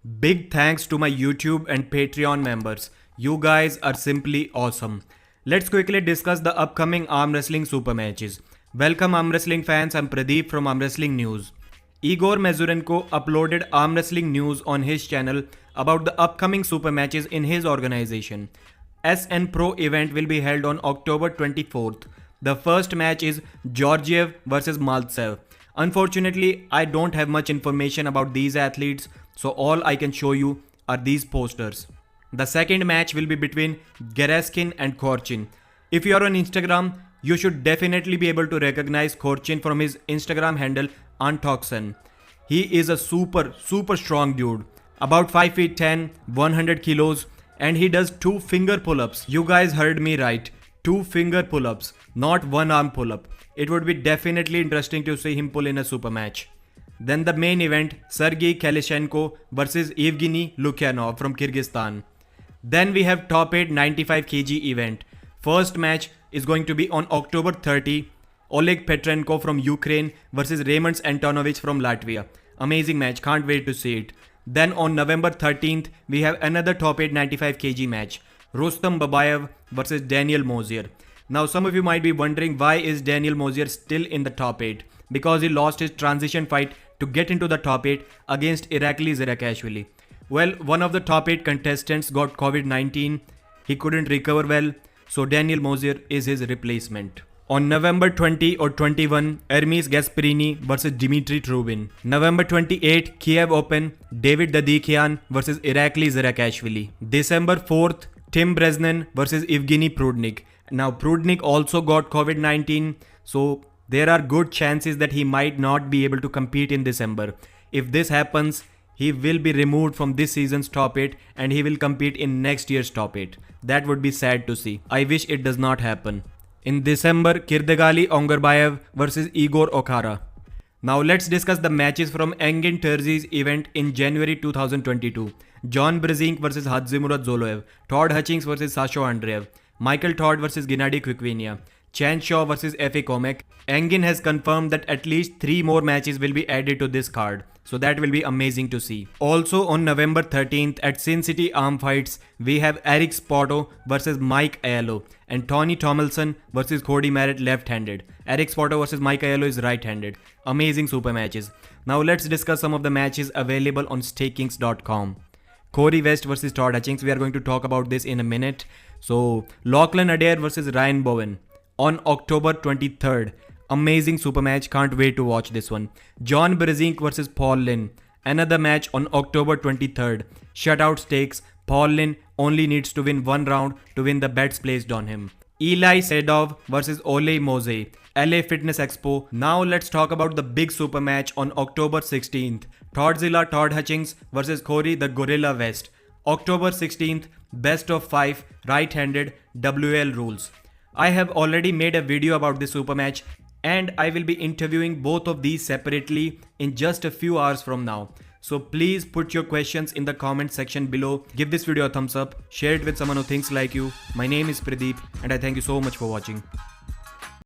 Big thanks to my YouTube and Patreon members. You guys are simply awesome. Let's quickly discuss the upcoming arm wrestling super matches. Welcome arm wrestling fans, I'm Pradeep from Arm Wrestling News. Igor Mazurenko uploaded arm wrestling news on his channel about the upcoming super matches in his organization. SN Pro event will be held on October 24th. The first match is Georgiev vs Maltsev. Unfortunately, I don't have much information about these athletes, so all I can show you are these posters. The second match will be between Gereskin and Khorchin. If you are on Instagram, you should definitely be able to recognize Khorchin from his Instagram handle Antoxen. He is a super strong dude. About 5 feet 10, 100 kilos, and he does 2 finger pull-ups. You guys heard me right. 2 finger pull-ups, not 1 arm pull-up. It would be definitely interesting to see him pull in a super match. Then the main event, Sergey Kalyshenko vs Evgeny Lukyanov from Kyrgyzstan. Then we have top 8 95 kg event. First match is going to be on October 30. Oleg Petrenko from Ukraine versus Raymond Antonovich from Latvia. Amazing match, can't wait to see it. Then on November 13th, we have another top 8 95 kg match. Rustam Babayev versus Daniel Mozier. Now some of you might be wondering, why is Daniel Mozier still in the top 8? Because he lost his transition fight to get into the top 8 against Irakli Zirakashvili. Well, one of the top 8 contestants got COVID-19. He couldn't recover well, so Daniel Mozier is his replacement. On November 20 or 21, Hermes Gasparini vs Dmitry Trubin. November 28, Kiev Open, David Dadikian vs Irakli Zirakashvili. December 4th, Tim Brezhnev vs Evgeny Prudnik. Now Prudnik also got COVID-19, so there are good chances that he might not be able to compete in December. If this happens, he will be removed from this season's top 8 and he will compete in next year's top 8. That would be sad to see. I wish it does not happen. In December, Kirdegali Ongarbayev vs Igor Okara. Now let's discuss the matches from Engin Terzi's event in January 2022. John Brzezinski vs Hadzimurat Zoloev. Todd Hutchings vs Sasho Andreev. Michael Todd vs Gennady Kvikvinia. Chan Shaw vs Efe Komek. Engin has confirmed that at least 3 more matches will be added to this card. So that will be amazing to see. Also on November 13th at Sin City Arm Fights, we have Eric Spoto vs Mike Aiello and Tony Tomlinson vs Cody Merritt left-handed. Eric Spoto vs Mike Aiello is right-handed. Amazing super matches. Now let's discuss some of the matches available on Stakings.com. Corey West vs Todd Hutchings. We are going to talk about this in a minute. So Lachlan Adair vs Ryan Bowen on October 23rd. Amazing super match, can't wait to watch this one. John Brzezinski vs Paul Lynn. Another match on October 23rd. Shutout stakes. Paul Lynn only needs to win 1 round to win the bets placed on him. Eli Sedov vs Ole Mose. LA Fitness Expo. Now let's talk about the big super match on October 16th. Toddzilla Todd Hutchings vs Corey the Gorilla West. October 16th, best of 5 right-handed WL rules. I have already made a video about this super match and I will be interviewing both of these separately in just a few hours from now. So please put your questions in the comment section below. Give this video a thumbs up, share it with someone who thinks like you. My name is Pradeep and I thank you so much for watching.